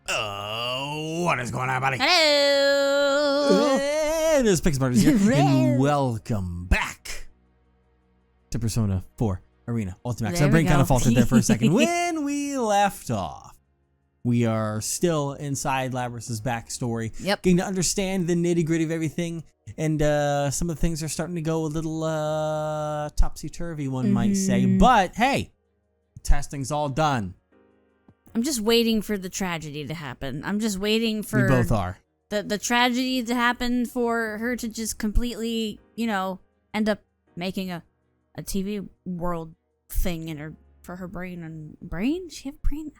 What is going on, buddy? Hello. Hey, this is Pixar's here, and welcome back to Persona 4 Arena Ultimax. There Our brain we kind go. of faltered there for a second. When we left off, we are still inside Labrys's backstory, getting to understand the nitty-gritty of everything, and some of the things are starting to go a little topsy-turvy, one might say. But hey, testing's all done. I'm just waiting for the tragedy to happen. I'm just waiting for... We both are. The tragedy to happen for her to just completely, end up making a TV world thing in her, for her brain. And brain? She have brain?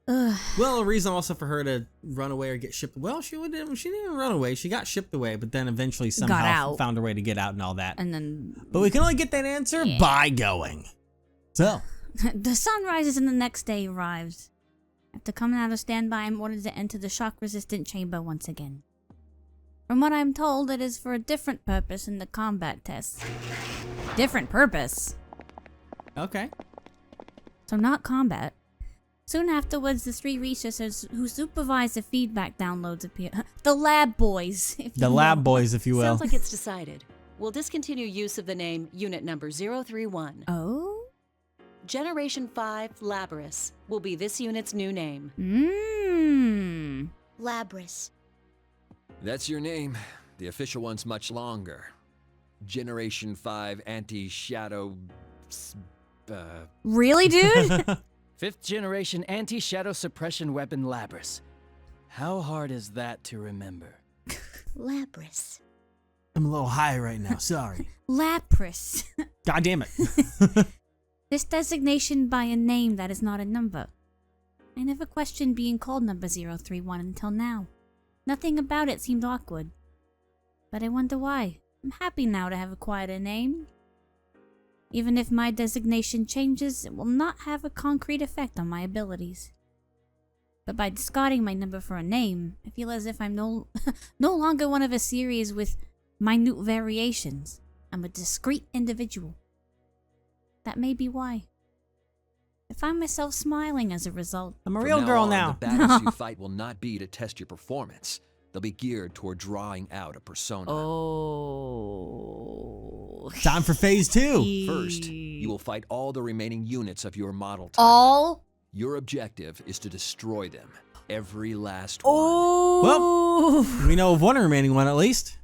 Well, a reason also for her to run away or get shipped. Well, she didn't even run away. She got shipped away, but then eventually somehow found her way to get out and all that. And then... But we can only get that answer by going. So... The sun rises and the next day arrives. After coming out of standby, I'm ordered to enter the shock-resistant chamber once again. From what I'm told, it is for a different purpose in the combat tests. Different purpose? Okay. So not combat. Soon afterwards, the three researchers who supervise the feedback downloads appear. The lab boys, if The lab boys, if you will. Sounds like it's decided. We'll discontinue use of the name Unit Number 031. Oh? Generation 5 Labrys will be this unit's new name. Labrys. That's your name. The official one's much longer. Generation 5 Anti-Shadow... Really, dude? 5th generation anti-shadow suppression weapon Labrys. How hard is that to remember? Labrys. I'm a little high right now, sorry. Lapras. God damn it. This designation by a name that is not a number. I never questioned being called number 031 until now. Nothing about it seemed awkward. But I wonder why. I'm happy now to have acquired a name. Even if my designation changes, it will not have a concrete effect on my abilities. But by discarding my number for a name, I feel as if I'm no longer one of a series with minute variations. I'm a discrete individual. That may be why. I find myself smiling as a result. I'm a real girl now. The battles you fight will not be to test your performance. They'll be geared toward drawing out a persona. Oh. Time for phase 2. First, you will fight all the remaining units of your model type. All? Your objective is to destroy them. Every last Oh. Well, we know of one remaining one at least.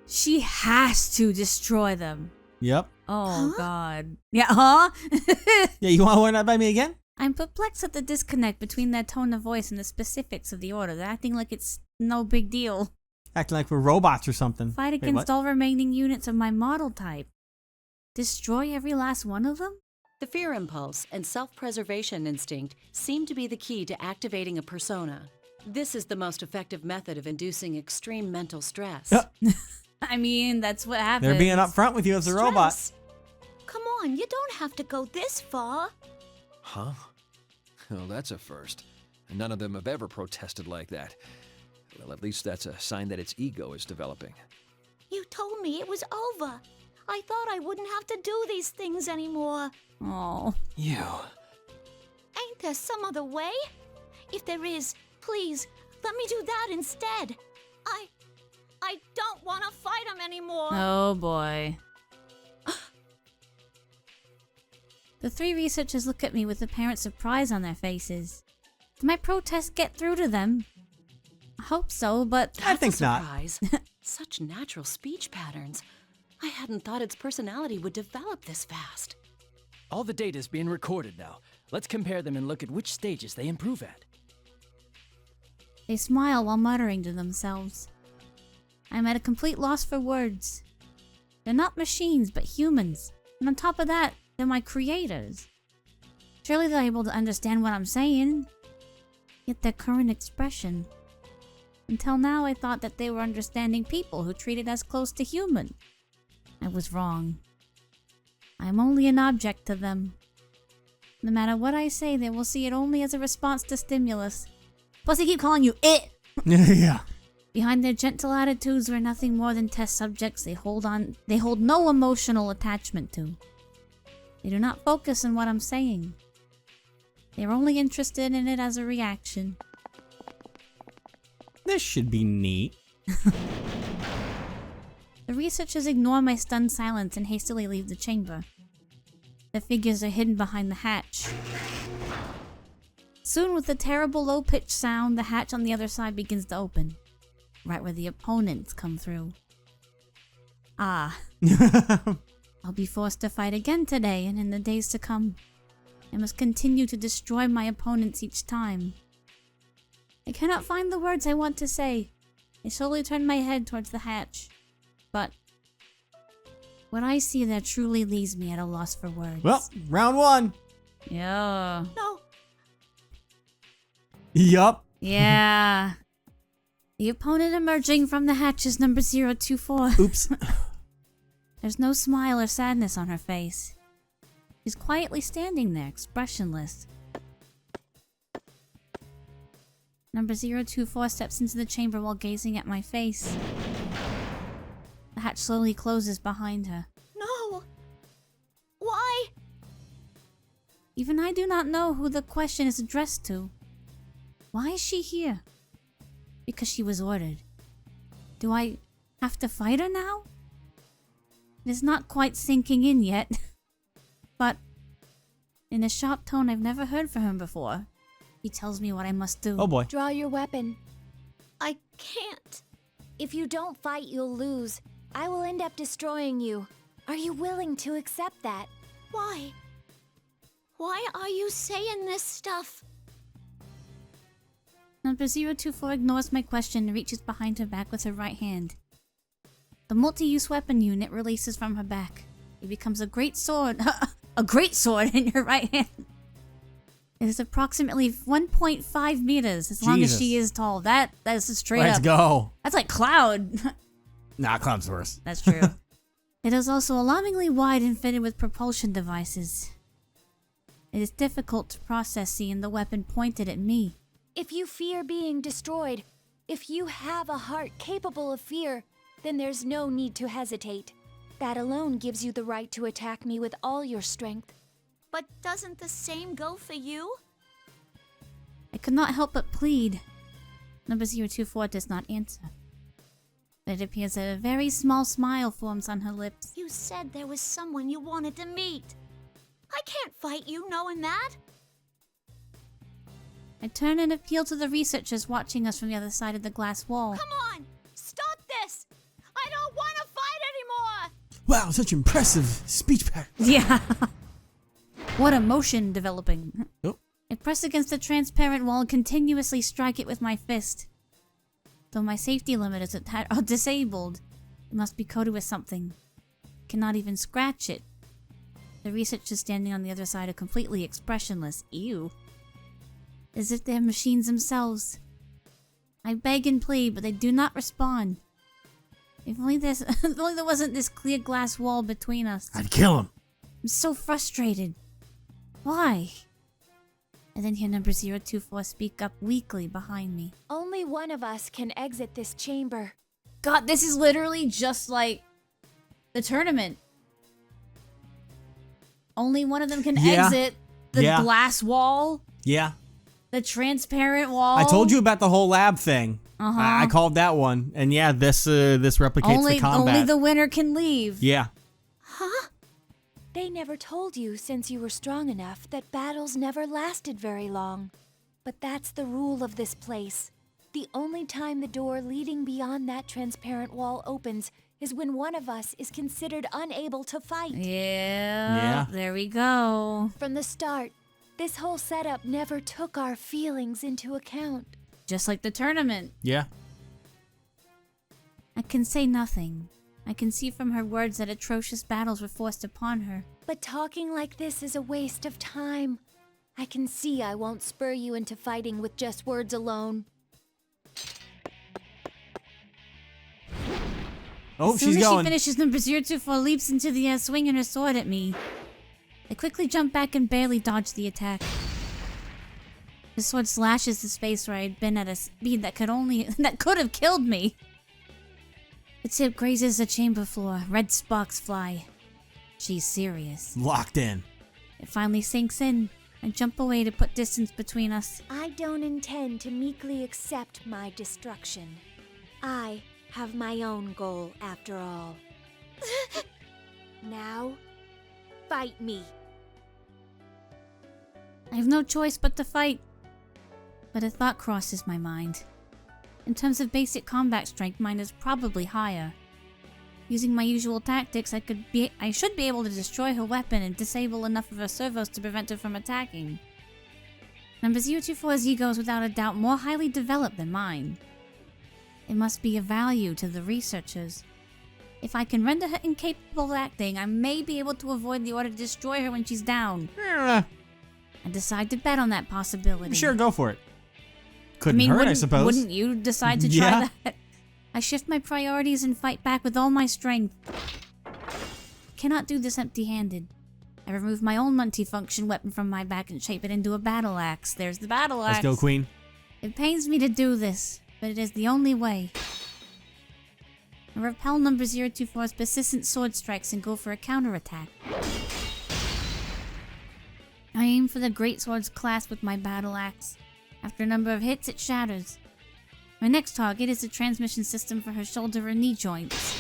She has to destroy them. Yep. Oh, God. Yeah, huh? Yeah, you want to run that by me again? I'm perplexed at the disconnect between their tone of voice and the specifics of the order. They're acting like it's no big deal. Acting like we're robots or something. Fight Wait, against what? all remaining units of my model type. Destroy every last one of them? The fear impulse and self-preservation instinct seem to be the key to activating a persona. This is the most effective method of inducing extreme mental stress. I mean, that's what happens. They're being upfront with you as a robot. Stress? Come on, you don't have to go this far. Huh? Well, that's a first. And none of them have ever protested like that. Well, at least that's a sign that its ego is developing. You told me it was over. I thought I wouldn't have to do these things anymore. Oh. You. Ain't there some other way? If there is, please, let me do that instead. I don't want to fight him anymore. Oh, boy. The three researchers look at me with apparent surprise on their faces. Did my protest get through to them? I hope so, but... I think not. Surprise. Such natural speech patterns. I hadn't thought its personality would develop this fast. All the data's being recorded now. Let's compare them and look at which stages they improve at. They smile while muttering to themselves. I'm at a complete loss for words. They're not machines, but humans. And on top of that, they're my creators. Surely they're able to understand what I'm saying. Yet their current expression. Until now, I thought that they were understanding people who treated us close to human. I was wrong. I'm only an object to them. No matter what I say, they will see it only as a response to stimulus. Plus, they keep calling you it. Yeah. Behind their gentle attitudes were nothing more than test subjects they hold no emotional attachment to. They do not focus on what I'm saying. They're only interested in it as a reaction. This should be neat. The researchers ignore my stunned silence and hastily leave the chamber. The figures are hidden behind the hatch. Soon, with a terrible low-pitched sound, the hatch on the other side begins to open, right where the opponents come through. Ah. I'll be forced to fight again today and in the days to come. I must continue to destroy my opponents each time. I cannot find the words I want to say. I slowly turn my head towards the hatch. But what I see there truly leaves me at a loss for words. Well, round 1. Yeah. No. Yup. Yeah. The opponent emerging from the hatch is number 024. Oops. There's no smile or sadness on her face. She's quietly standing there, expressionless. Number 024 steps into the chamber while gazing at my face. The hatch slowly closes behind her. No. Why? Even I do not know who the question is addressed to. Why is she here? Because she was ordered. Do I have to fight her now? It is not quite sinking in yet. But in a sharp tone I've never heard from him before, he tells me what I must do. Oh boy. Draw your weapon. I can't. If you don't fight, you'll lose. I will end up destroying you. Are you willing to accept that? Why? Why are you saying this stuff? Number 024 ignores my question and reaches behind her back with her right hand. The multi-use weapon unit releases from her back. It becomes a great sword. A great sword in her right hand. It is approximately 1.5 meters, as long as she is tall. That is a straight Let's up. go. That's like Cloud. Nah, Cloud's worse. That's true. It is also alarmingly wide and fitted with propulsion devices. It is difficult to process seeing the weapon pointed at me. If you fear being destroyed, if you have a heart capable of fear, then there's no need to hesitate. That alone gives you the right to attack me with all your strength. But doesn't the same go for you? I could not help but plead. Number 024 does not answer. But it appears that a very small smile forms on her lips. You said there was someone you wanted to meet. I can't fight you knowing that. I turn and appeal to the researchers watching us from the other side of the glass wall. Come on! Stop this! I don't want to fight anymore! Wow, such impressive speech patterns. Yeah. What emotion developing. Oh. I press against the transparent wall and continuously strike it with my fist. Though my safety limiters are disabled, it must be coated with something. I cannot even scratch it. The researchers standing on the other side are completely expressionless. Ew. As if they're machines themselves. I beg and plead, but they do not respond. If only there wasn't this clear glass wall between us. I'd kill him. I'm so frustrated. Why? And then hear number 024 speak up weakly behind me. Only one of us can exit this chamber. God, this is literally just like the tournament. Only one of them can exit the glass wall. Yeah. The transparent wall. I told you about the whole lab thing. Uh-huh. I called that one. And yeah, this replicates the combat. Only the winner can leave. Yeah. Huh? They never told you, since you were strong enough, that battles never lasted very long. But that's the rule of this place. The only time the door leading beyond that transparent wall opens is when one of us is considered unable to fight. Yeah. There we go. From the start, this whole setup never took our feelings into account. Just like the tournament. Yeah. I can say nothing. I can see from her words that atrocious battles were forced upon her. But talking like this is a waste of time. I can see I won't spur you into fighting with just words alone. Oh, As soon she's as going. she finishes, number 024 leaps into the air, swinging her sword at me. I quickly jump back and barely dodge the attack. The sword slashes the space where I had been at a speed that could have killed me. Its tip grazes the chamber floor. Red sparks fly. She's serious. Locked in. It finally sinks in. I jump away to put distance between us. I don't intend to meekly accept my destruction. I have my own goal, after all. Now, fight me. I have no choice but to fight. But a thought crosses my mind. In terms of basic combat strength, mine is probably higher. Using my usual tactics, I should be able to destroy her weapon and disable enough of her servos to prevent her from attacking. Number 024's ego is without a doubt more highly developed than mine. It must be of value to the researchers. If I can render her incapable of acting, I may be able to avoid the order to destroy her when she's down. I decide to bet on that possibility. Sure, go for it. Couldn't hurt, I suppose. Wouldn't you decide to try that? I shift my priorities and fight back with all my strength. Cannot do this empty-handed. I remove my own multifunction weapon from my back and shape it into a battle axe. There's the battle axe. Let's go, Queen. It pains me to do this, but it is the only way. I repel number 024's persistent sword strikes and go for a counterattack. I aim for the greatsword's clasp with my battle axe. After a number of hits, it shatters. My next target is the transmission system for her shoulder and knee joints.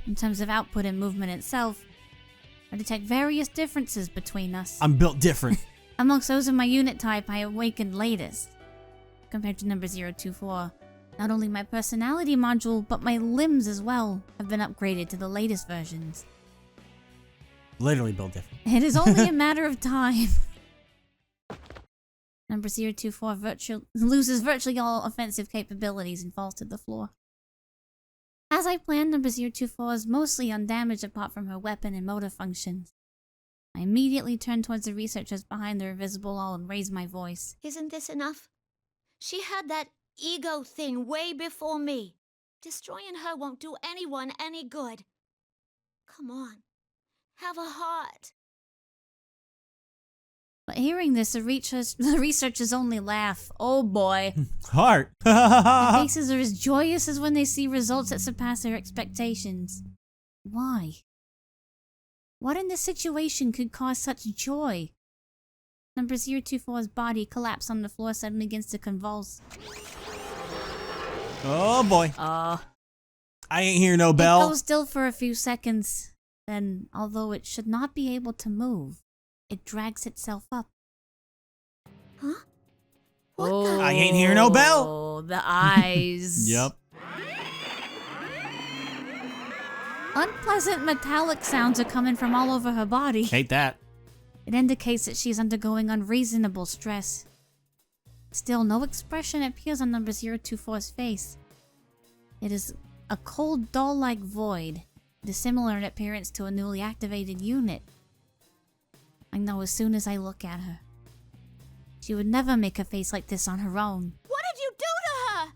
In terms of output and movement itself, I detect various differences between us. I'm built different. Amongst those of my unit type, I awakened latest. Compared to number 024, not only my personality module, but my limbs as well have been upgraded to the latest versions. Literally built different. It is only a matter of time. Number 024 loses virtually all offensive capabilities and falls to the floor. As I planned, number 024 is mostly undamaged apart from her weapon and motor functions. I immediately turn towards the researchers behind the invisible wall and raise my voice. Isn't this enough? She had that ego thing way before me. Destroying her won't do anyone any good. Come on. Have a heart. But hearing this, the researchers only laugh. Oh boy. Heart. Their faces are as joyous as when they see results that surpass their expectations. Why? What in this situation could cause such joy? Number 024's body collapsed on the floor, suddenly begins to convulse. Oh boy. I ain't hear no bell. It goes still for a few seconds. Then, although it should not be able to move, it drags itself up. Huh? What the? I ain't hear no bell. Oh, the eyes. Yep. Unpleasant metallic sounds are coming from all over her body. Hate that. It indicates that she's undergoing unreasonable stress. Still, no expression appears on number 024's face. It is a cold, doll-like void, dissimilar in appearance to a newly activated unit. I know as soon as I look at her. She would never make a face like this on her own. What did you do to her?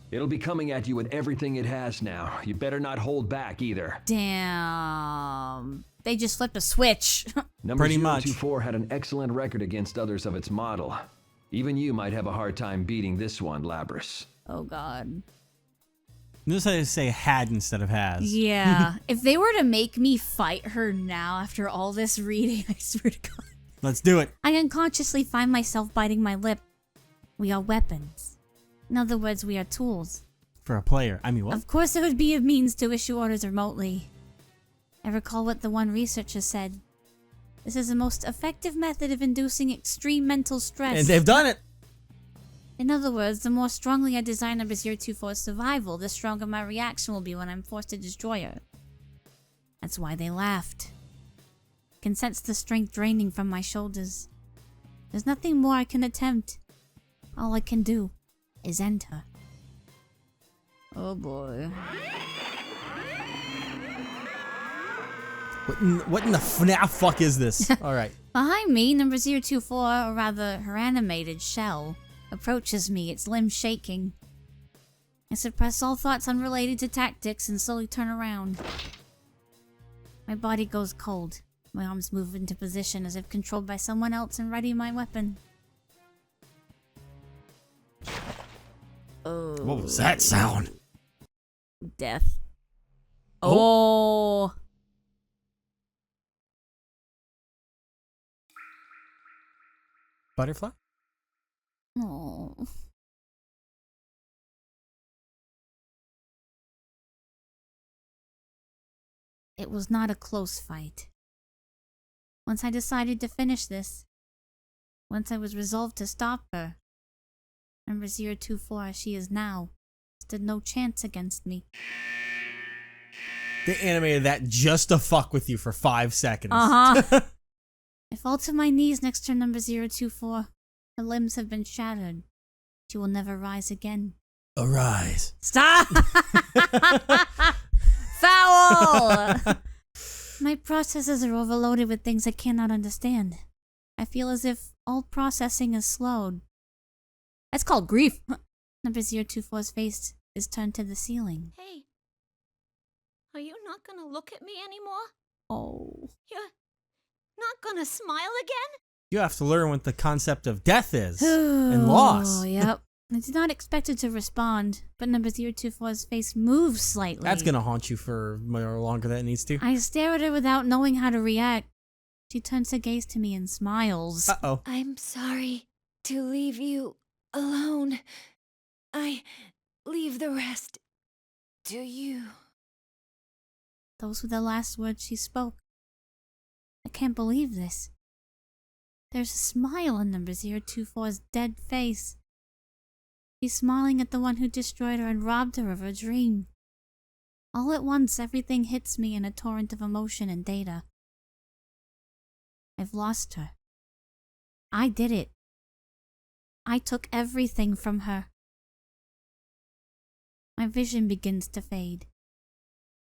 It'll be coming at you with everything it has now. You better not hold back either. Damn. They just flipped a switch. Number Pretty much. 024 had an excellent record against others of its model. Even you might have a hard time beating this one, Labrys. Oh god. Notice how they say had instead of has. Yeah. If they were to make me fight her now after all this reading, I swear to god. Let's do it. I unconsciously find myself biting my lip. We are weapons. In other words, we are tools. For a player. I mean, what? Of course it would be a means to issue orders remotely. I recall what the one researcher said. This is the most effective method of inducing extreme mental stress. And they've done it. In other words, the more strongly I design number 024's survival, the stronger my reaction will be when I'm forced to destroy her. That's why they laughed. I can sense the strength draining from my shoulders. There's nothing more I can attempt. All I can do is end her. Oh boy. What in the FNAF fuck is this? Alright. Behind me, number 024, or rather her animated shell, approaches me, its limbs shaking. I suppress all thoughts unrelated to tactics and slowly turn around. My body goes cold. My arms move into position as if controlled by someone else and ready my weapon. Oh. What was that sound? Death. Oh. Butterfly? Oh. It was not a close fight. Once I decided to finish this, once I was resolved to stop her, number 024 as she is now, stood no chance against me. They animated that just to fuck with you for 5 seconds. Uh-huh. I fall to my knees next to number 024. Her limbs have been shattered. She will never rise again. Arise. Stop! Foul! My processes are overloaded with things I cannot understand. I feel as if all processing is slowed. That's called grief. Number 024's face is turned to the ceiling. Hey, are you not gonna look at me anymore? Oh. You're not gonna smile again? You have to learn what the concept of death is and loss. Oh, yep. I did not expect it to respond, but number 024's face moves slightly. That's going to haunt you for more longer than it needs to. I stare at her without knowing how to react. She turns her gaze to me and smiles. Uh-oh. I'm sorry to leave you alone. I leave the rest to you. Those were the last words she spoke. I can't believe this. There's a smile on number 024's dead face. She's smiling at the one who destroyed her and robbed her of her dream. All at once, everything hits me in a torrent of emotion and data. I've lost her. I did it. I took everything from her. My vision begins to fade.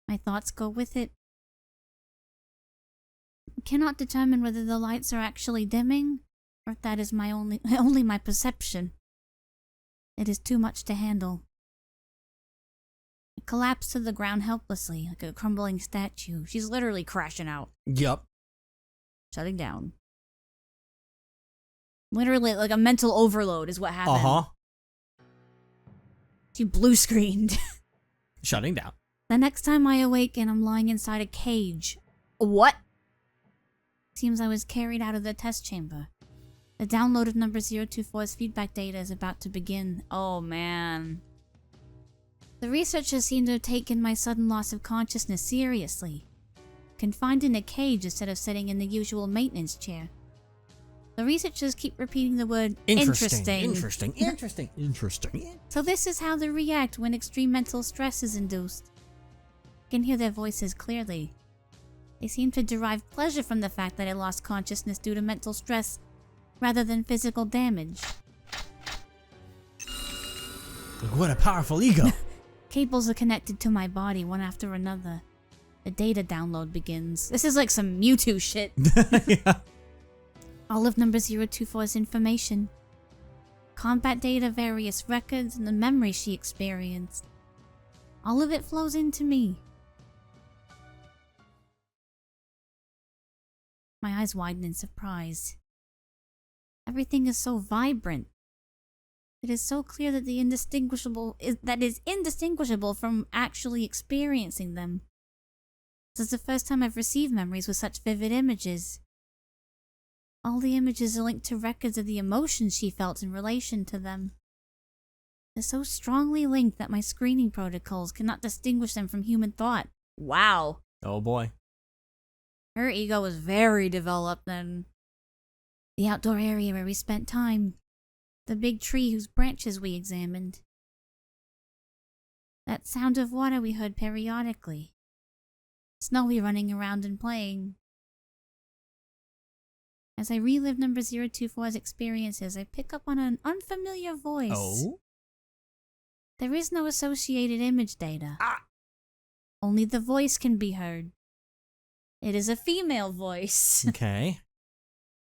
My thoughts go with it. I cannot determine whether the lights are actually dimming, or if that is my only my perception. It is too much to handle. I collapse to the ground helplessly, like a crumbling statue. She's literally crashing out. Yup. Shutting down. Literally, like a mental overload is what happened. Uh-huh. She blue screened. Shutting down. The next time I awaken, I'm lying inside a cage. What? Seems I was carried out of the test chamber. The download of number 024's feedback data is about to begin. Oh man. The researchers seem to have taken my sudden loss of consciousness seriously. Confined in a cage instead of sitting in the usual maintenance chair. The researchers keep repeating the word interesting. So this is how they react when extreme mental stress is induced. I can hear their voices clearly. They seem to derive pleasure from the fact that I lost consciousness due to mental stress rather than physical damage. What a powerful ego. Cables are connected to my body one after another. The data download begins. This is like some Mewtwo shit. Yeah. All of number 024's information. Combat data, various records, and the memories she experienced. All of it flows into me. My eyes widen in surprise. Everything is so vibrant. It is so clear that is indistinguishable from actually experiencing them. This is the first time I've received memories with such vivid images. All the images are linked to records of the emotions she felt in relation to them. They're so strongly linked that my screening protocols cannot distinguish them from human thought. Wow. Oh boy. Her ego was very developed then. The outdoor area where we spent time. The big tree whose branches we examined. That sound of water we heard periodically. Snowy running around and playing. As I relive number 024's experiences, I pick up on an unfamiliar voice. Oh? There is no associated image data. Only the voice can be heard. It is a female voice. Okay.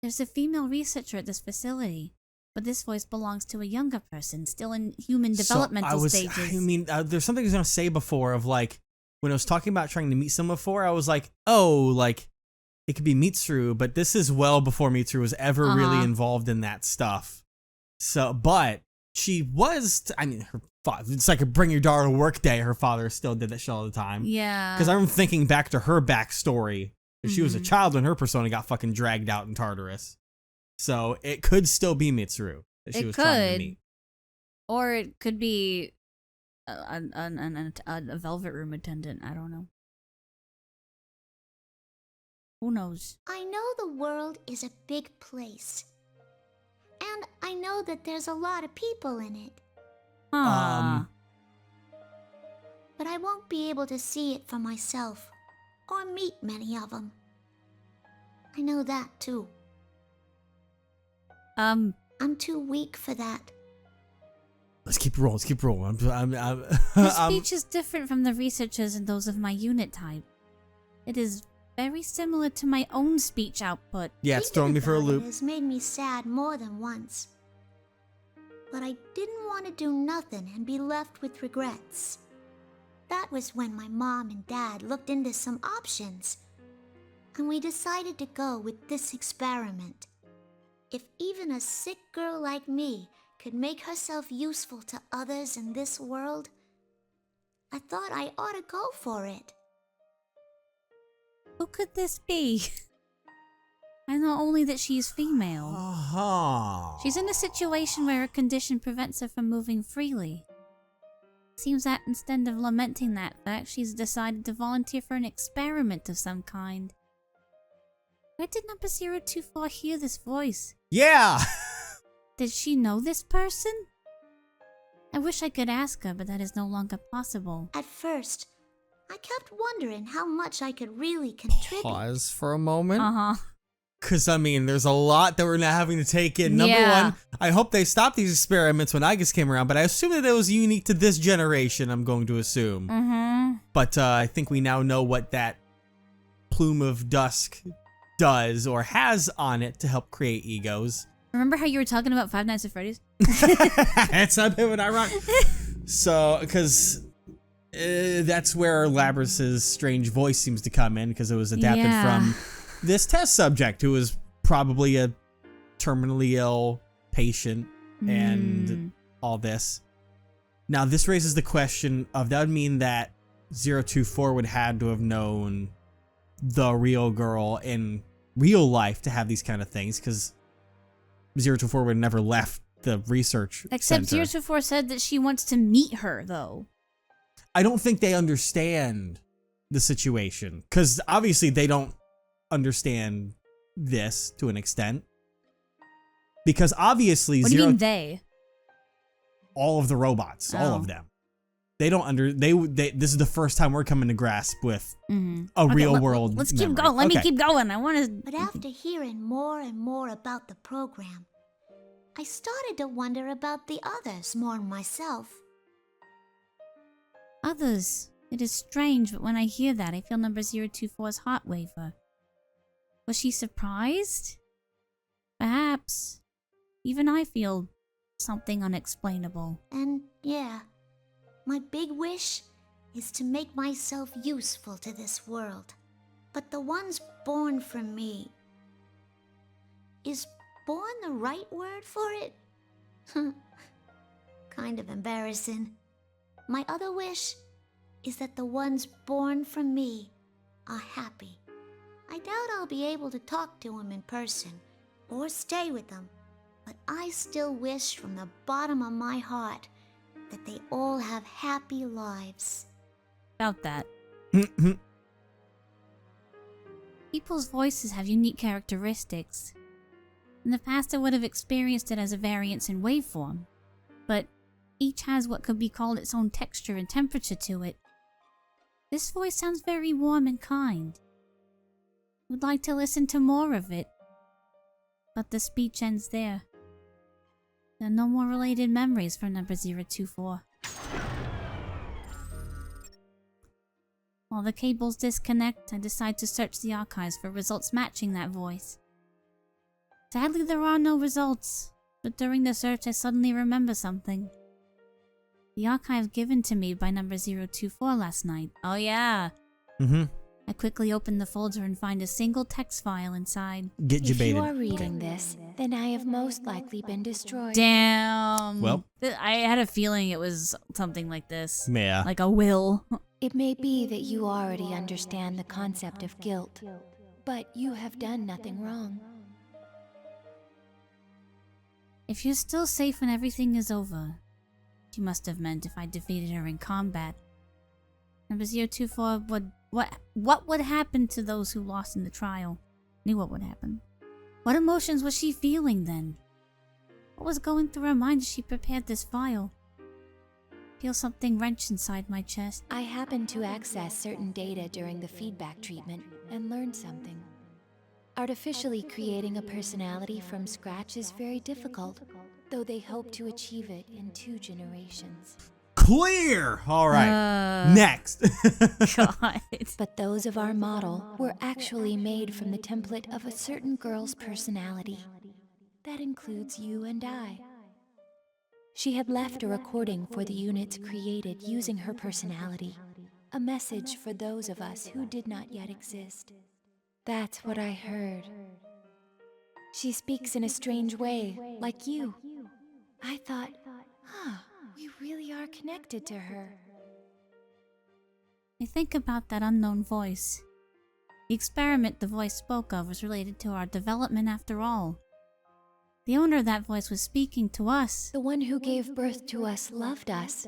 There's a female researcher at this facility, but this voice belongs to a younger person, still in human developmental stages. I mean, there's something I was going to say before of like, when I was talking about trying to meet someone before, I was like, oh, like, it could be Mitsuru, but this is well before Mitsuru was ever really involved in that stuff. So, but she was, her father, it's like a bring your daughter to work day. Her father still did that shit all the time. Yeah. Because I'm thinking back to her backstory. She was a child when her persona got fucking dragged out in Tartarus. So it could still be Mitsuru that she was trying to meet. Or it could be a Velvet Room attendant. I don't know. Who knows? I know the world is a big place. And I know that there's a lot of people in it. Aww. But I won't be able to see it for myself, or meet many of them. I know that too. I'm too weak for that. Let's keep rolling. Let's keep rolling. Her speech is different from the researchers and those of my unit type. It is very similar to my own speech output. Yeah, it's throwing me for a loop. It has made me sad more than once. But I didn't want to do nothing and be left with regrets. That was when my mom and dad looked into some options, and we decided to go with this experiment. If even a sick girl like me could make herself useful to others in this world, I thought I ought to go for it. Who could this be? I know only that she's female. She's in a situation where her condition prevents her from moving freely. Seems that instead of lamenting that fact, she's decided to volunteer for an experiment of some kind. Where did number 024 hear this voice? Yeah! Did she know this person? I wish I could ask her, but that is no longer possible. At first, I kept wondering how much I could really contribute. Pause for a moment. Uh-huh. Because, I mean, there's a lot that we're not having to take in. Number one, I hope they stopped these experiments when I just came around, but I assume that it was unique to this generation, I'm going to assume. Mm-hmm. But I think we now know what that plume of dusk does or has on it to help create egos. Remember how you were talking about Five Nights at Freddy's? That's not bit what I wrong. So, because that's where Labrys's strange voice seems to come in, because it was adapted from this test subject, who was probably a terminally ill patient and all this. Now, this raises the question of, that would mean that 024 would have to have known the real girl in real life to have these kind of things, because 024 would have never left the research Except center. 024 said that she wants to meet her, though. I don't think they understand the situation, because obviously they don't understand this to an extent, because obviously What do you mean they? All of the robots, all of them, they don't this is the first time we're coming to grasp with a real world. Let's keep going. Let me keep going. I want to. But after hearing more and more about the program, I started to wonder about the others more than myself. Others. It is strange, but when I hear that, I feel number 024's heart waver. Was she surprised? Perhaps. Even I feel something unexplainable. And yeah, my big wish is to make myself useful to this world. But the ones born from me... Is born the right word for it? Kind of embarrassing. My other wish is that the ones born from me are happy. I doubt I'll be able to talk to them in person or stay with them, but I still wish from the bottom of my heart that they all have happy lives. About that. People's voices have unique characteristics. In the past, I would have experienced it as a variance in waveform, but each has what could be called its own texture and temperature to it. This voice sounds very warm and kind. Would like to listen to more of it, but the speech ends there. There are no more related memories for number 024. While the cables disconnect, I decide to search the archives for results matching that voice. Sadly, there are no results, but during the search I suddenly remember something. The archive given to me by number 024 last night. Oh yeah. I quickly open the folder and find a single text file inside. Get you baited. If you are reading this, then I have most likely been destroyed. Damn. Well. I had a feeling it was something like this. Yeah. Like a will. It may be that you already understand the concept of guilt, but you have done nothing wrong. If you're still safe when everything is over, she must have meant if I defeated her in combat. Number 024 what would happen to those who lost in the trial? Knew what would happen. What emotions was she feeling then? What was going through her mind as she prepared this file? Feel something wrench inside my chest. I happened to access certain data during the feedback treatment and learned something. Artificially creating a personality from scratch is very difficult, though they hope to achieve it in 2 generations. Clear! Alright. Next. God. But those of our model were actually made from the template of a certain girl's personality. That includes you and I. She had left a recording for the units created using her personality, a message for those of us who did not yet exist. That's what I heard. She speaks in a strange way, like you. I thought, we really are connected to her. I think about that unknown voice. The experiment the voice spoke of was related to our development after all. The owner of that voice was speaking to us. The one who gave birth to us loved us.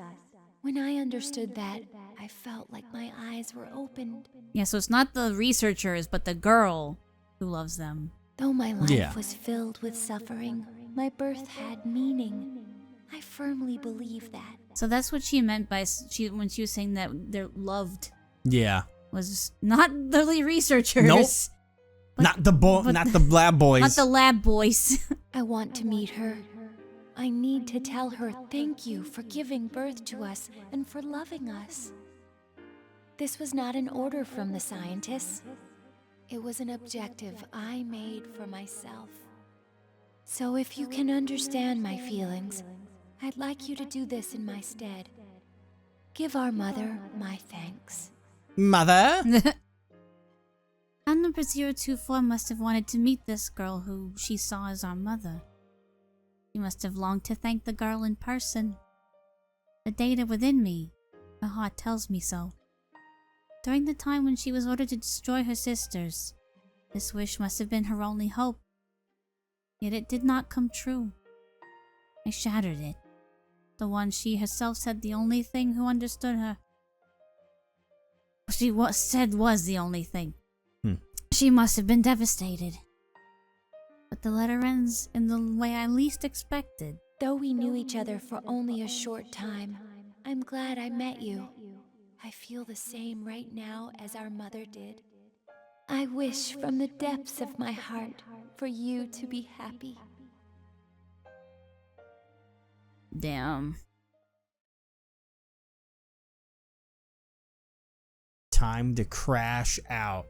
When I understood that, I felt like my eyes were opened. Yeah, so it's not the researchers, but the girl who loves them. Though my life was filled with suffering, my birth had meaning. I firmly believe that. So that's what she meant by when she was saying that they're loved. Yeah. Was not the researchers. Nope. But, not the lab boys. Not the lab boys. I want to meet her. I need to tell her thank you for giving birth to us and for loving us. This was not an order from the scientists. It was an objective I made for myself. So if you can understand my feelings, I'd like you to do this in my stead. Give our mother my thanks. Mother? Our number 024 must have wanted to meet this girl who she saw as our mother. She must have longed to thank the girl in person. The data within me, my heart tells me so. During the time when she was ordered to destroy her sisters, this wish must have been her only hope. Yet it did not come true. I shattered it. The one she herself said the only thing who understood her. She said was the only thing. She must have been devastated. But the letter ends in the way I least expected. Though we knew each other for only a short time, I'm glad I met you. I feel the same right now as our mother did. I wish from the depths of my heart for you to be happy. Damn. Time to crash out.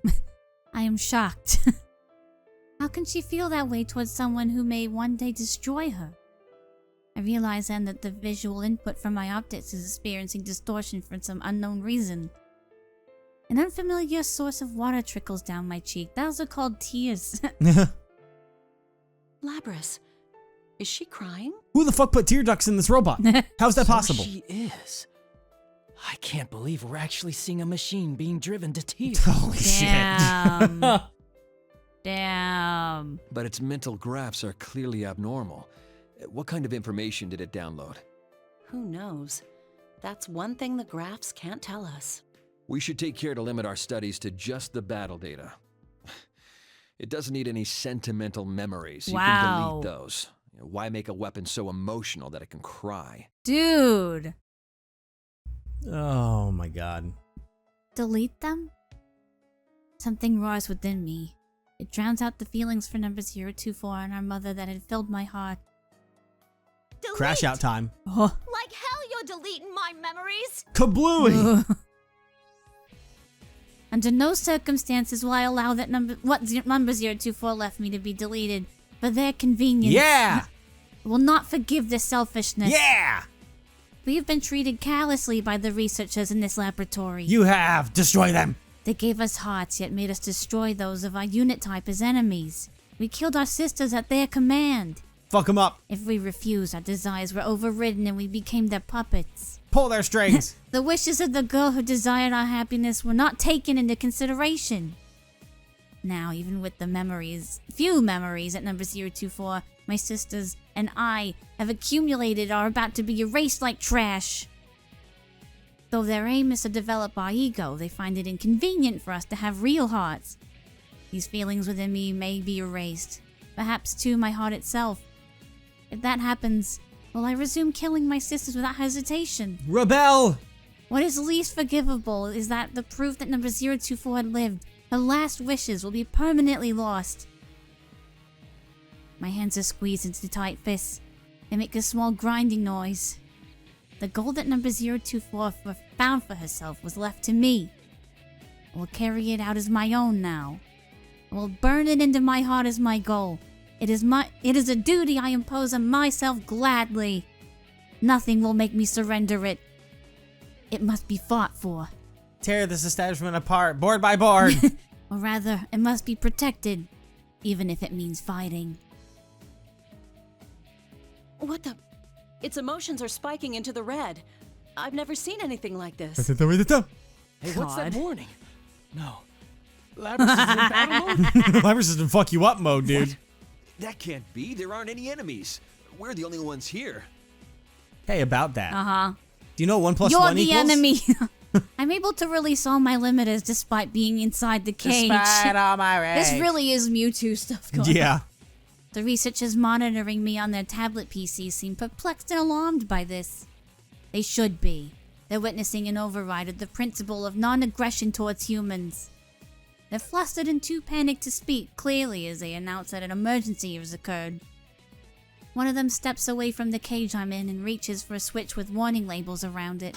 I am shocked. How can she feel that way towards someone who may one day destroy her? I realize then that the visual input from my optics is experiencing distortion for some unknown reason. An unfamiliar source of water trickles down my cheek. Those are called tears. Labrys, is she crying? Who the fuck put tear ducts in this robot? How's that possible? She is. I can't believe we're actually seeing a machine being driven to tears. Holy Damn. shit. Damn. But its mental graphs are clearly abnormal. What kind of information did it download? Who knows? That's one thing the graphs can't tell us. We should take care to limit our studies to just the battle data. It doesn't need any sentimental memories. You can delete those. Why make a weapon so emotional that it can cry? Dude. Oh my god. Delete them? Something roars within me. It drowns out the feelings for number 024 and our mother that had filled my heart. Delete. Crash out time. Oh. Like hell you're deleting my memories. Kablooey! Under no circumstances will I allow that number 024 left me to be deleted for their convenience. Yeah! I will not forgive this selfishness. Yeah! We have been treated callously by the researchers in this laboratory. You have! Destroy them! They gave us hearts, yet made us destroy those of our unit type as enemies. We killed our sisters at their command. Fuck them up! If we refused, our desires were overridden and we became their puppets. Pull their strings! The wishes of the girl who desired our happiness were not taken into consideration. Now, even with the few memories at number 024, my sisters, and I have accumulated are about to be erased like trash. Though their aim is to develop our ego, they find it inconvenient for us to have real hearts. These feelings within me may be erased, perhaps too my heart itself. If that happens, will I resume killing my sisters without hesitation? Rebel! What is least forgivable is that the proof that number 024 had lived, her last wishes, will be permanently lost. My hands are squeezed into tight fists. They make a small grinding noise. The gold that number 024 found for herself was left to me. I will carry it out as my own now. I will burn it into my heart as my goal. It is a duty I impose on myself gladly. Nothing will make me surrender it. It must be fought for. Tear this establishment apart, board by board. Or rather, it must be protected, even if it means fighting. What the? Its emotions are spiking into the red. I've never seen anything like this. Hey, what's that warning? No. Labrys is in battle mode? Labrys is in fuck you up mode, dude. What? That can't be. There aren't any enemies. We're the only ones here. Hey, about that. Uh-huh. Do you know 1 + You're 1 the equals? enemy. I'm able to release all my limiters despite being inside the cage. Despite all my rage. This really is Mewtwo stuff going on. Yeah. The researchers monitoring me on their tablet PCs seem perplexed and alarmed by this. They should be. They're witnessing an override of the principle of non-aggression towards humans. They're flustered and too panicked to speak clearly as they announce that an emergency has occurred. One of them steps away from the cage I'm in and reaches for a switch with warning labels around it.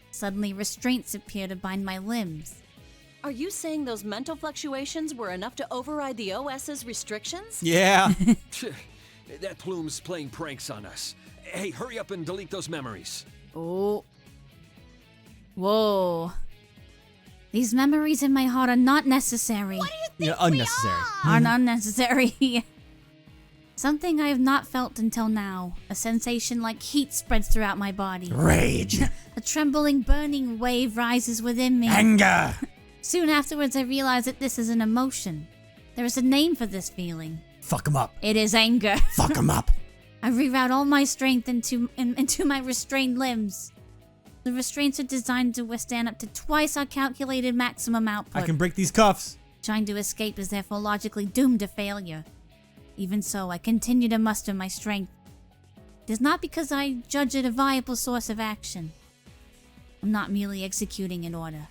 Suddenly, restraints appear to bind my limbs. Are you saying those mental fluctuations were enough to override the OS's restrictions? Yeah. That plume's playing pranks on us. Hey, hurry up and delete those memories. Oh. Whoa. These memories in my heart are not necessary. What do you think unnecessary. Are not necessary. Something I have not felt until now. A sensation like heat spreads throughout my body. Rage. A trembling, burning wave rises within me. Anger. Soon afterwards, I realize that this is an emotion. There is a name for this feeling. Fuck him up. It is anger. Fuck him up. I reroute all my strength into my restrained limbs. The restraints are designed to withstand up to twice our calculated maximum output. I can break these cuffs. Trying to escape is therefore logically doomed to failure. Even so, I continue to muster my strength. It is not because I judge it a viable source of action. I'm not merely executing an order.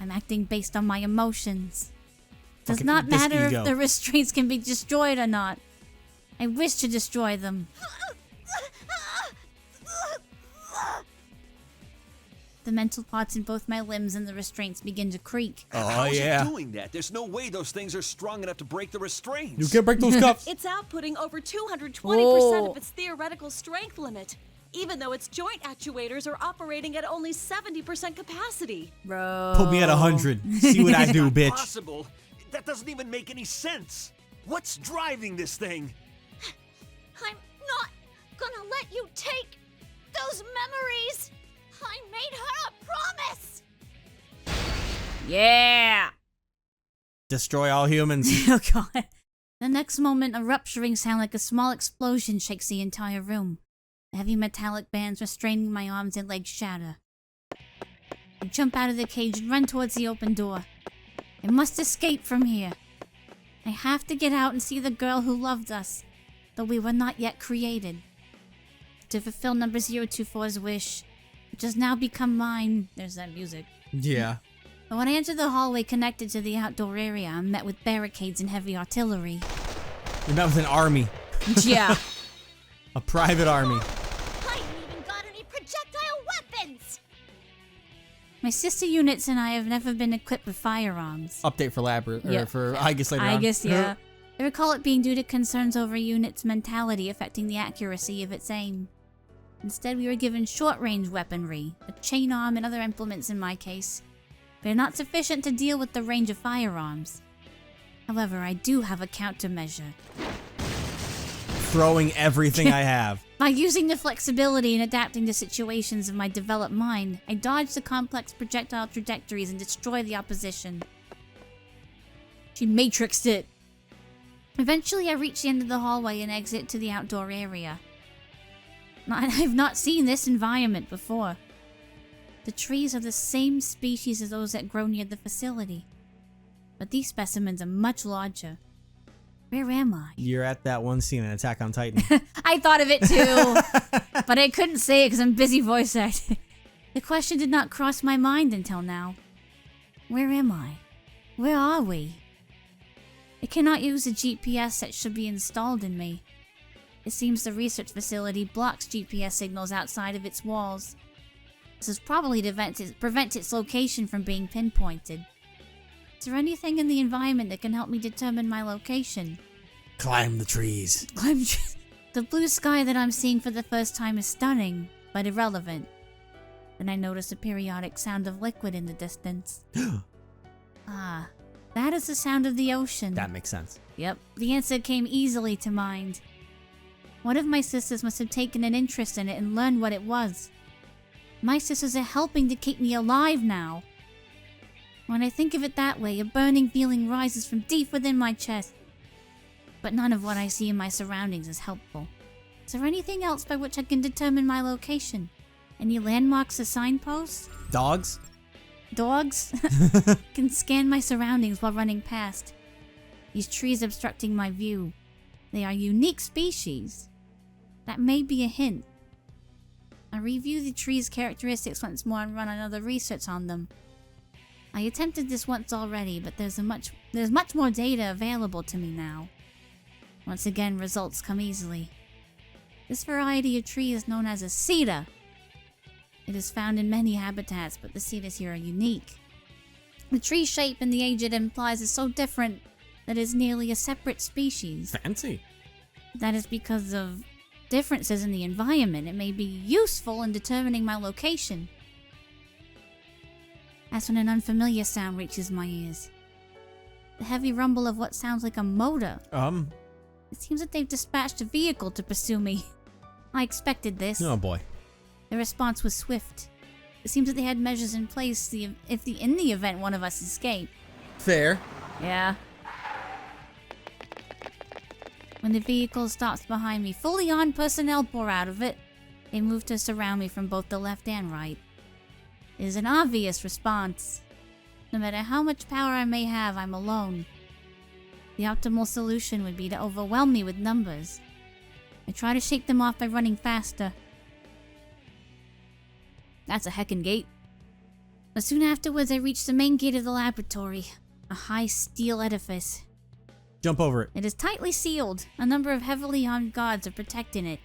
I'm acting based on my emotions. It does not matter if the restraints can be destroyed or not. I wish to destroy them. The mental parts in both my limbs and the restraints begin to creak. Oh, How's yeah. it doing that? There's no way those things are strong enough to break the restraints. You can't break those cuffs. It's outputting over 220% of its theoretical strength limit, even though its joint actuators are operating at only 70% capacity. Bro. Put me at 100. See what I do, bitch. Impossible. That doesn't even make any sense. What's driving this thing? I'm not gonna let you take those memories. I made her a promise. Yeah. Destroy all humans. Oh god. The next moment, a rupturing sound like a small explosion shakes the entire room. The heavy metallic bands restraining my arms and legs shatter. I jump out of the cage and run towards the open door. I must escape from here. I have to get out and see the girl who loved us, though we were not yet created. To fulfill number 024's wish, which has now become mine. There's that music. Yeah. But when I enter the hallway connected to the outdoor area, I'm met with barricades and heavy artillery. You're met with an army. Yeah. A private army. I ain't even got any projectile weapons. My sister units and I have never been equipped with firearms. Update for Labyrinth. Yeah. Or for Aegis later on. Aegis, yeah. I recall it being due to concerns over units' mentality affecting the accuracy of its aim. Instead, we were given short-range weaponry, a chain arm and other implements in my case. They're not sufficient to deal with the range of firearms. However, I do have a countermeasure. Throwing everything I have. By using the flexibility and adapting to situations of my developed mind, I dodge the complex projectile trajectories and destroy the opposition. She matrixed it. Eventually, I reach the end of the hallway and exit to the outdoor area. I've not seen this environment before. The trees are the same species as those that grow near the facility, but these specimens are much larger. Where am I? You're at that one scene in Attack on Titan. I thought of it too, but I couldn't say it because I'm busy voice acting. The question did not cross my mind until now. Where am I? Where are we? I cannot use the GPS that should be installed in me. It seems the research facility blocks GPS signals outside of its walls. This is probably to prevent its location from being pinpointed. Is there anything in the environment that can help me determine my location? Climb the trees. The blue sky that I'm seeing for the first time is stunning, but irrelevant. Then I notice a periodic sound of liquid in the distance. Ah, that is the sound of the ocean. That makes sense. Yep, the answer came easily to mind. One of my sisters must have taken an interest in it and learned what it was. My sisters are helping to keep me alive now. When I think of it that way, a burning feeling rises from deep within my chest. But none of what I see in my surroundings is helpful. Is there anything else by which I can determine my location? Any landmarks or signposts? Dogs? Dogs? Can scan my surroundings while running past. These trees obstructing my view. They are unique species. That may be a hint. I review the tree's characteristics once more and run another research on them. I attempted this once already, but there's much more data available to me now. Once again, results come easily. This variety of tree is known as a cedar. It is found in many habitats, but the cedars here are unique. The tree shape and the age it implies is so different that it is nearly a separate species. Fancy. That is because of differences in the environment. It may be useful in determining my location. That's when an unfamiliar sound reaches my ears. The heavy rumble of what sounds like a motor. It seems that they've dispatched a vehicle to pursue me. I expected this. Oh boy. The response was swift. It seems that they had measures in place in the event one of us escaped. Fair. Yeah. When the vehicle stops behind me, fully armed personnel pour out of it. They move to surround me from both the left and right. It is an obvious response. No matter how much power I may have, I'm alone. The optimal solution would be to overwhelm me with numbers. I try to shake them off by running faster. That's a heckin' gate. But soon afterwards, I reach the main gate of the laboratory, a high steel edifice. Jump over it. It is tightly sealed. A number of heavily armed guards are protecting it.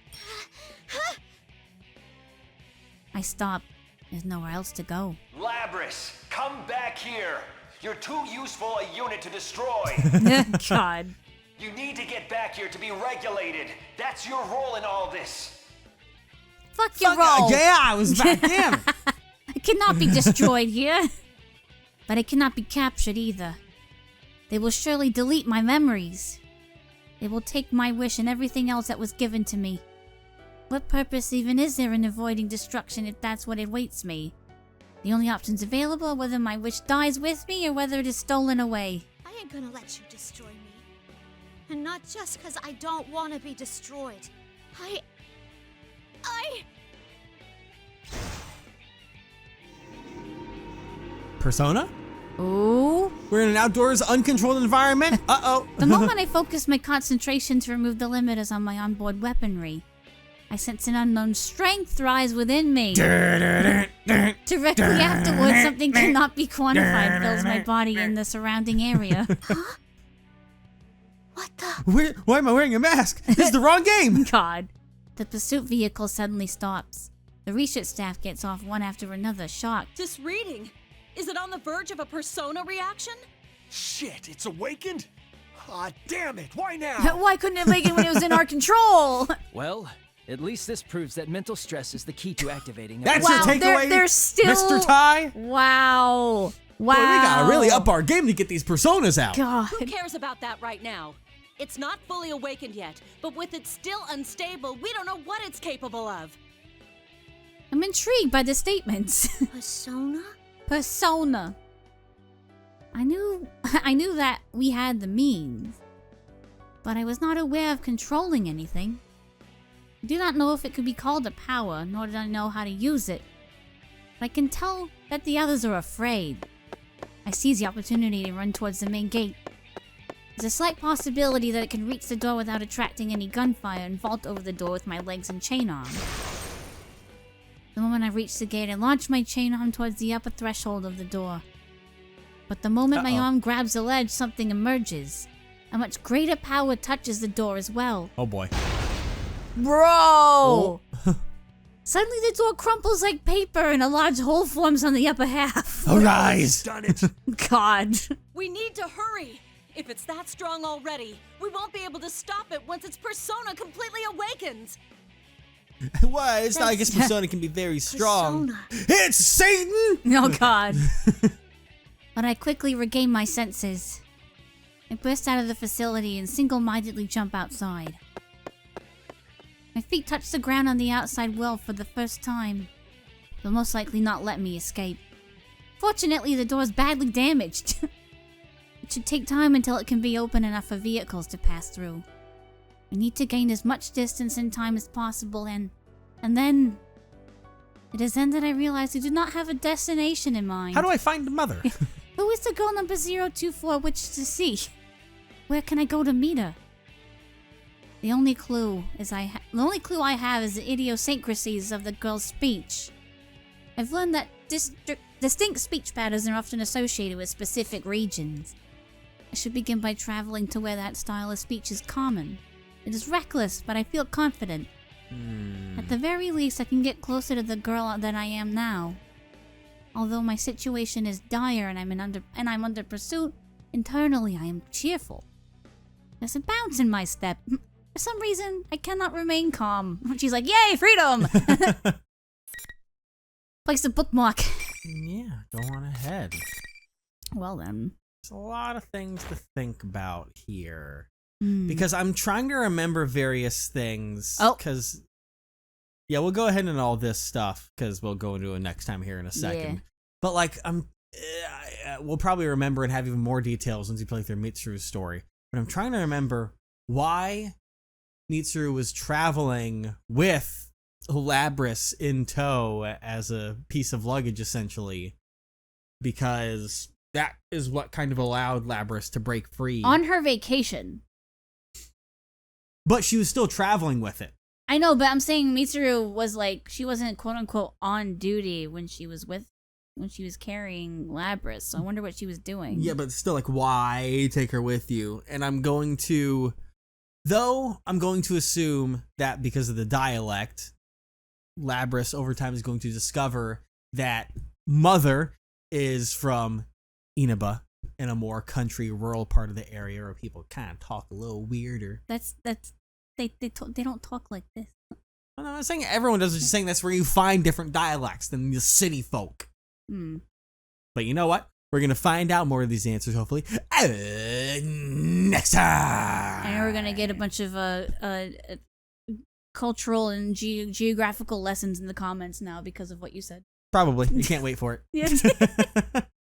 I stop. There's nowhere else to go. Labrys, come back here. You're too useful a unit to destroy. God. You need to get back here to be regulated. That's your role in all this. Fuck your role. Yeah, I was back. Damn it. I cannot be destroyed here. But I cannot be captured either. They will surely delete my memories. They will take my wish and everything else that was given to me. What purpose even is there in avoiding destruction if that's what awaits me? The only options available are whether my wish dies with me or whether it is stolen away. I ain't gonna let you destroy me. And not just because I don't want to be destroyed. I... Persona? Ooh. We're in an outdoors, uncontrolled environment. Uh-oh. The moment I focus my concentration to remove the limiters on my onboard weaponry, I sense an unknown strength rise within me. Directly afterwards, something cannot be quantified fills my body and the surrounding area. Huh? What the? Why am I wearing a mask? This is the wrong game. God. The pursuit vehicle suddenly stops. The research staff gets off one after another, shocked. This reading, is it on the verge of a persona reaction? Shit, it's awakened? Aw, damn it, why now? Why couldn't it make it when it was in our control? Well, at least this proves that mental stress is the key to activating. That's your takeaway, they're still... Mr. Ty? Wow. Wow. Boy, we gotta really up our game to get these personas out. God. Who cares about that right now? It's not fully awakened yet, but with it still unstable, we don't know what it's capable of. I'm intrigued by the statements. Persona? but I was not aware of controlling anything. I do not know if it could be called a power, nor did I know how to use it. But I can tell that the others are afraid. I seize the opportunity to run towards the main gate. There's a slight possibility that it can reach the door without attracting any gunfire and vault over the door with my legs and chain arm. The moment I reach the gate, I launch my chain arm towards the upper threshold of the door. But the moment my arm grabs the ledge, something emerges. A much greater power touches the door as well. Oh boy. Bro! Oh. Suddenly the door crumples like paper and a large hole forms on the upper half. Arise! Done it. God. We need to hurry. If it's that strong already, we won't be able to stop it once its persona completely awakens. Well, it's not, I guess Persona can be very strong. Persona. It's Satan! Oh God. But I quickly regain my senses. I burst out of the facility and single-mindedly jump outside. My feet touch the ground on the outside wall for the first time. They'll most likely not let me escape. Fortunately, the door's badly damaged. It should take time until it can be open enough for vehicles to pass through. I need to gain as much distance and time as possible, and then... It is then that I realize I do not have a destination in mind. How do I find the mother? Who is the girl number 024 which to see? Where can I go to meet her? The only clue I have is the idiosyncrasies of the girl's speech. I've learned that distinct speech patterns are often associated with specific regions. I should begin by traveling to where that style of speech is common. It is reckless, but I feel confident. At the very least, I can get closer to the girl than I am now. Although my situation is dire and I'm under pursuit, internally I am cheerful. There's a bounce in my step. For some reason, I cannot remain calm. She's like, "Yay, freedom!" Place a bookmark. Yeah, go on ahead. Well then. There's a lot of things to think about here. Because I'm trying to remember various things. Because, yeah, we'll go ahead and all this stuff, because we'll go into it next time here in a second. Yeah. But, like, we'll probably remember and have even more details once you play through Mitsuru's story. But I'm trying to remember why Mitsuru was traveling with Labris in tow as a piece of luggage, essentially. Because that is what kind of allowed Labris to break free. On her vacation. But she was still traveling with it. I know, but I'm saying Mitsuru was like, she wasn't quote unquote on duty when she was carrying Labris. So I wonder what she was doing. Yeah, but still, like, why take her with you? And I'm going to assume that because of the dialect, Labris over time is going to discover that Mother is from Inaba, in a more country, rural part of the area where people kind of talk a little weirder. They don't talk like this. I'm not saying everyone does. I'm just saying that's where you find different dialects than the city folk. But you know what? We're gonna find out more of these answers hopefully next time. And we're gonna get a bunch of cultural and geographical lessons in the comments now because of what you said. Probably. You can't wait for it. Yeah.